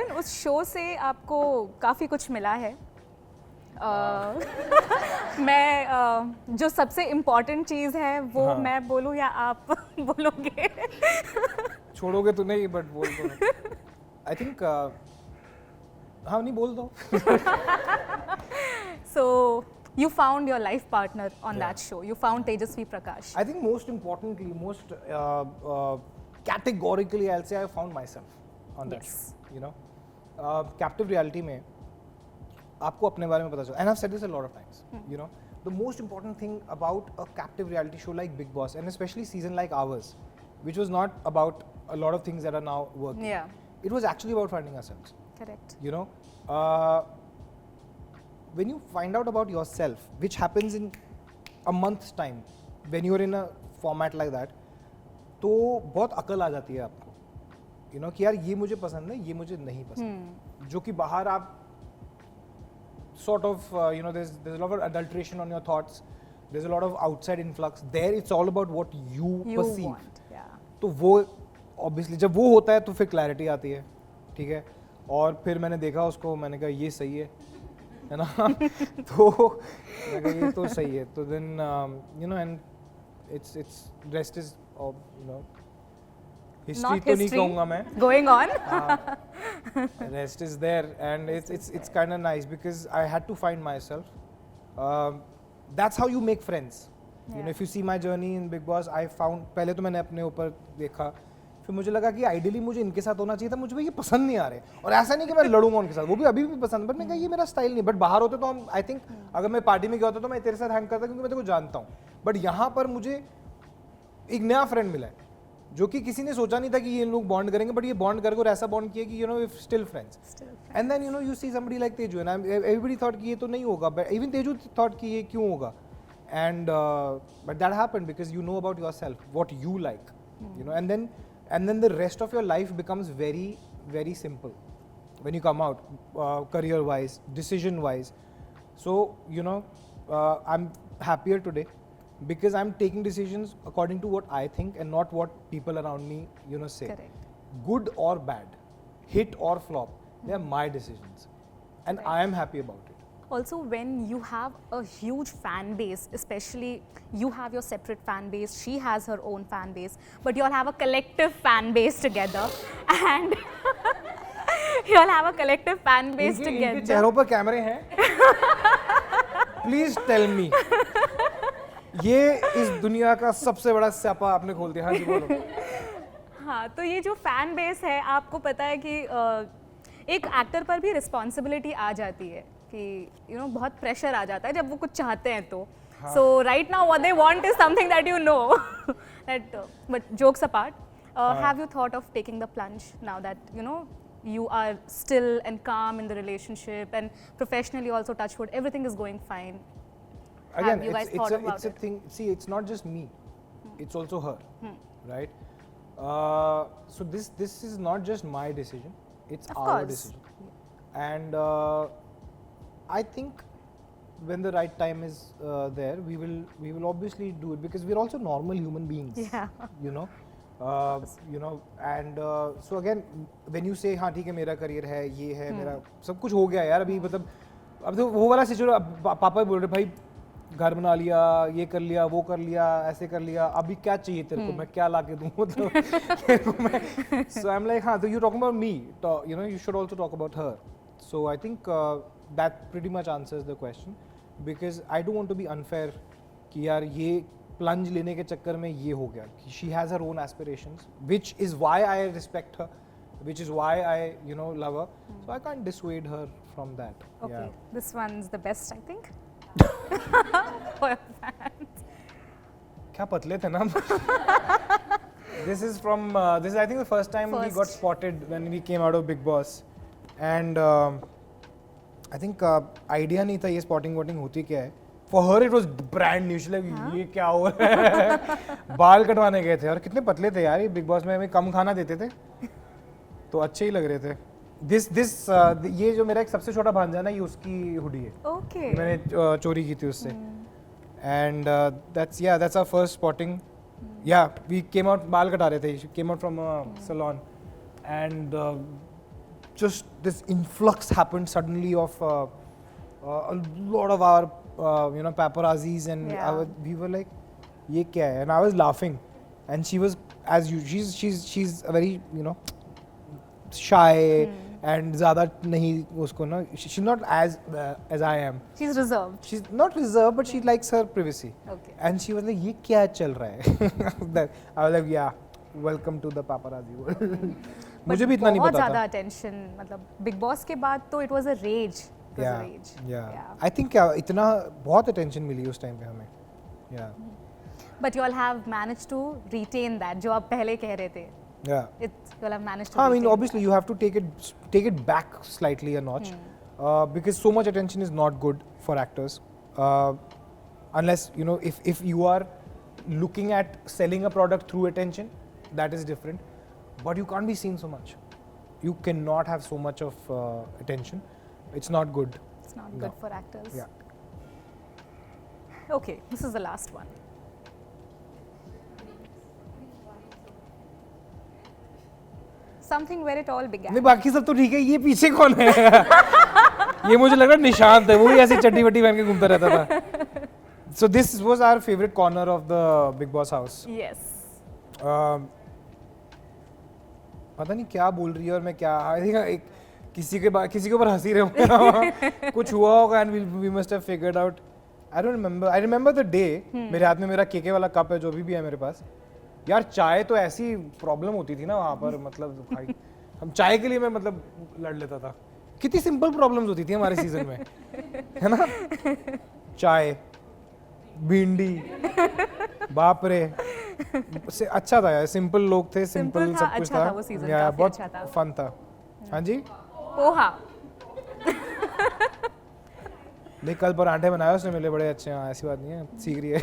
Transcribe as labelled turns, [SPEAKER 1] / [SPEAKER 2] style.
[SPEAKER 1] करण, उस शो से आपको काफ़ी कुछ मिला है। मैं जो सबसे इम्पोर्टेंट चीज़ है वो
[SPEAKER 2] हाँ।
[SPEAKER 1] मैं बोलूँ या आप बोलोगे?
[SPEAKER 2] छोड़ोगे तो नहीं, बट बोल दो। आई थिंक हाँ, नहीं बोल दो।
[SPEAKER 1] So you found your life partner on
[SPEAKER 2] Yeah.
[SPEAKER 1] that show. You found Tejasvi Prakash.
[SPEAKER 2] I think most importantly, most categorically, I'll say I found myself on that
[SPEAKER 1] Yes.
[SPEAKER 2] show. You know, captive reality में आपको अपने बारे में पता चला. And I've said this a lot of times. You know, the most important thing about a captive reality show like Big Boss, and especially season like ours, which was not about a lot of things that are now working.
[SPEAKER 1] Yeah.
[SPEAKER 2] It was actually about finding ourselves.
[SPEAKER 1] Correct.
[SPEAKER 2] You know, when you find out about yourself, which happens in a month's time, when you're in a format like that, तो बहुत अकल आ जाती है आपको, you know, कि यार ये मुझे पसंद है, ये मुझे नहीं पसंद, जो कि बाहर आप sort of, you know, there's a lot of adulteration on your thoughts, there's a lot of outside influx. There it's all about what you perceive.
[SPEAKER 1] Want, yeah.
[SPEAKER 2] तो वो obviously जब वो होता है तो फिर clarity आती है, ठीक है. और फिर मैंने देखा उसको, मैंने कहा ये सही है ना. तो मैंने कहा ये तो सही है. तो then you know, and it's rest is you know, history
[SPEAKER 1] Not
[SPEAKER 2] तो नहीं
[SPEAKER 1] history.
[SPEAKER 2] कहूँगा मैं.
[SPEAKER 1] Going on.
[SPEAKER 2] Rest is there, and it's kind of nice because I had to find myself. That's how you make friends. You know,
[SPEAKER 1] Yeah.
[SPEAKER 2] if you see my journey in Big Boss, I found, पहले तो मैंने अपने ऊपर देखा, फिर मुझे लगा कि आइडियली मुझे इनके साथ होना चाहिए था, मुझे ये पसंद नहीं आ रहे. और ऐसा नहीं कि मैं लड़ूंगा उनके साथ, वो भी अभी भी पसंद, बट मैं कहा ये मेरा स्टाइल नहीं. बट बाहर होते तो हम, आई थिंक अगर मैं पार्टी में गया होता तो मैं तेरे साथ हैंग करता क्योंकि मैं तेरे को जानता हूँ. बट यहाँ पर मुझे एक नया फ्रेंड मिला है जो कि किसी ने सोचा नहीं था कि ये लोग बॉन्ड करेंगे, बट ये बॉन्ड करके और ऐसा बॉन्ड किया कि you know we still friends. And then you know you see somebody like Teju, and everybody thought कि ये तो नहीं होगा, बट इवन तेजू थॉट कि ये क्यों होगा. And but that happened because you know about yourself, what you like, you know, and then the rest of your life becomes very, very simple when you come out, career wise, decision wise. So you know, I'm happier today because I'm taking decisions according to what I think and not what people around me, you know, say.
[SPEAKER 1] Correct.
[SPEAKER 2] Good or bad, hit or flop, they are my decisions, and
[SPEAKER 1] Correct.
[SPEAKER 2] I am happy about it.
[SPEAKER 1] Also, when you have a huge fan base, especially you have your separate fan base, she has her own fan base, but you all have a collective fan base together, and you all have a collective fan base
[SPEAKER 2] इनके
[SPEAKER 1] together.
[SPEAKER 2] चेहरों पर कैमरे हैं. Please tell me. ये इस दुनिया का सबसे बड़ा स्यापा आपने खोल दिया. हाँ जी बोलो.
[SPEAKER 1] हाँ, तो ये जो फैन बेस है, आपको पता है कि एक एक्टर पर भी रिस्पॉन्सिबिलिटी आ जाती है कि यू नो बहुत प्रेशर आ जाता है जब वो कुछ चाहते हैं तो. So right now what they want is something that you know that, but jokes apart, have you thought of taking the plunge now that you know you are still and calm in the relationship, and professionally also, touch wood, everything is going fine?
[SPEAKER 2] Again,
[SPEAKER 1] Have you guys thought about
[SPEAKER 2] it's a
[SPEAKER 1] it?
[SPEAKER 2] thing. See, it's not just me. It's also her, right? So this is not just my decision. It's
[SPEAKER 1] Of
[SPEAKER 2] our
[SPEAKER 1] course.
[SPEAKER 2] decision. And I think when the right time is there, we will obviously do it because we're also normal human beings.
[SPEAKER 1] Yeah.
[SPEAKER 2] You know. You know, and so again, when you say हाँ ठीक है मेरा career है, ये है मेरा सब कुछ हो गया यार, अभी मतलब अब तो वो वाला सिचुएशन, पापा बोल रहे भाई घर बना लिया, ये कर लिया, वो कर लिया, ऐसे कर लिया, अभी क्या चाहिए तेरे को, मैं क्या ला के दूँ, मतलब तेरे को मैं. So I'm like हाँ, तो you talking about me, you know, you should also talk about her. So I think that pretty much answers the question because I don't want to be unfair कि यार ये plunge लेने के चक्कर में ये हो गया. She has her own aspirations, which is why I respect her, which is why I, you know, love her. So I can't dissuade her from that.
[SPEAKER 1] Okay,
[SPEAKER 2] Yeah.
[SPEAKER 1] this one's the best, I think. For your fans.
[SPEAKER 2] क्या पतले थे ना. This is from this is I think the first time we got
[SPEAKER 1] First.
[SPEAKER 2] spotted when we came out of Big Boss, and I think idea नहीं था ये spotting voting होती क्या है. For her it was brand new. She's like ये क्या हो रहा है. बाल कटवाने गए थे और कितने पतले थे यार ये बिग बॉस में, हमें कम खाना देते थे तो अच्छे ही लग रहे थे. दिस ये जो मेरा एक सबसे छोटा भांजा है ना, ये उसकी हुडी है.
[SPEAKER 1] Okay.
[SPEAKER 2] मैंने चोरी की थी उससे. And that's our first spotting. Yeah, we came out, बाल कटा रहे थे. She came out from a salon and just this influx happened suddenly of a lot of our paparazzis, and
[SPEAKER 1] Yeah.
[SPEAKER 2] we were like, "Ye kya hai?" And I was laughing, and she was, as you, she's a very shy and ज़्यादा नहीं उसको ना, she's not as I am.
[SPEAKER 1] She's reserved.
[SPEAKER 2] She's not reserved, but she likes her privacy.
[SPEAKER 1] Okay.
[SPEAKER 2] And she was like, "ये क्या चल रहा है?" I was like, "Yeah, welcome to the paparazzi world." मुझे भी इतना नहीं
[SPEAKER 1] बहुत
[SPEAKER 2] पता
[SPEAKER 1] ज़्यादा
[SPEAKER 2] था.
[SPEAKER 1] attention, मतलब बिग बॉस के बाद तो it was a rage. It was a rage.
[SPEAKER 2] Yeah.
[SPEAKER 1] Yeah.
[SPEAKER 2] I think इतना बहुत attention मिली उस टाइम पे हमें. Yeah.
[SPEAKER 1] But you all have managed to retain that जो आप पहले कह रहे थे.
[SPEAKER 2] Yeah.
[SPEAKER 1] You all have managed to.
[SPEAKER 2] I mean,
[SPEAKER 1] retain
[SPEAKER 2] obviously, you have to take it back slightly a notch, because so much attention is not good for actors, unless if you are looking at selling a product through attention, that is different. But you can't be seen so much. You cannot have so much of attention. It's not good.
[SPEAKER 1] It's not
[SPEAKER 2] No.
[SPEAKER 1] good for actors.
[SPEAKER 2] Yeah.
[SPEAKER 1] Okay, this is the last one. Something where it all began.
[SPEAKER 2] नहीं, बाकी सब तो ठीक है. ये पीछे कौन है? ये मुझे लग रहा है निशांत है. वो भी ऐसी चड्डी वड्डी पहन के घूमता रहता था. So this was our favorite corner of the Big Boss house.
[SPEAKER 1] Yes.
[SPEAKER 2] पता नहीं क्या बोल रही है और मैं क्या, I think एक किसी के ऊपर हंसी रहे होंगे. कुछ हुआ होगा and we must have figured out. I don't remember. I remember the day. मेरे हाथ में मेरा केके वाला कप है जो भी है मेरे पास. यार चाय तो ऐसी प्रॉब्लम होती थी ना वहाँ पर, मतलब भाई हम चाय के लिए मैं मतलब लड़ लेता था. कितनी सिंपल प्रॉब्लम्स होती थी हमारे सीजन में, है ना? चाय, भिंडी, बाप रे. से अच्छा था यार, सिंपल लोग थे, सिंपल
[SPEAKER 1] था,
[SPEAKER 2] सब कुछ
[SPEAKER 1] अच्छा
[SPEAKER 2] था.
[SPEAKER 1] था वो season,
[SPEAKER 2] यार
[SPEAKER 1] काफी
[SPEAKER 2] बहुत
[SPEAKER 1] अच्छा था.
[SPEAKER 2] फन था. हाँ जी.
[SPEAKER 1] पोहा.
[SPEAKER 2] नहीं, कल पराठे बनाए उसने मेरे लिए बड़े अच्छे. हाँ, ऐसी बात नहीं है, सीख रही है.